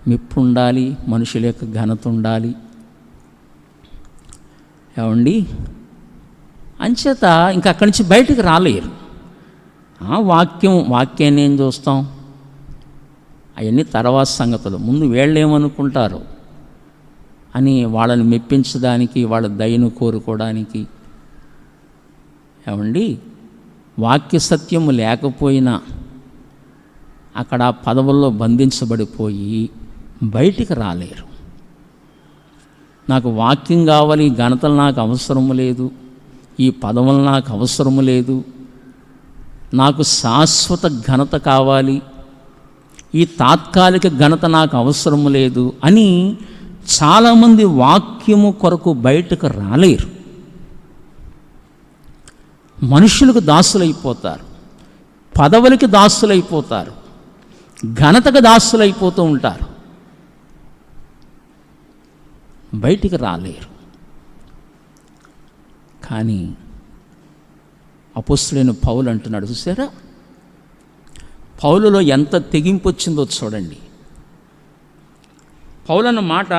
మెప్పు ఉండాలి, మనుషుల యొక్క ఘనత ఉండాలి. ఏమండి, అంచేత ఇంక అక్కడి నుంచి బయటకు రాలేరు. వాక్యాన్ని ఏం చూస్తాం, అవన్నీ తర్వాత సంగతులు. ముందు వీళ్ళు ఏమనుకుంటారు అని వాళ్ళని మెప్పించడానికి, వాళ్ళ దయను కోరుకోవడానికి. ఏమండి, వాక్య సత్యము లేకపోయినా అక్కడ పదవుల్లో బంధించబడిపోయి బయటికి రాలేరు. నాకు వాక్యం కావాలి, ఘనతలు నాకు అవసరము లేదు, ఈ పదవులు నాకు అవసరము లేదు, నాకు శాశ్వత ఘనత కావాలి, ఈ తాత్కాలిక ఘనత నాకు అవసరము లేదు అని చాలామంది వాక్యము కొరకు బయటకు రాలేరు. మనుషులకు దాసులైపోతారు, పదవులకి దాసులైపోతారు, ఘనతకు దాసులైపోతూ ఉంటారు, బయటికి రాలేరు. కానీ అపోస్తలుడైన పౌలు అంటున్నాడు, చూసారా, పౌలులో ఎంత తెగింపు వచ్చిందో చూడండి. పౌలు అన్న మాట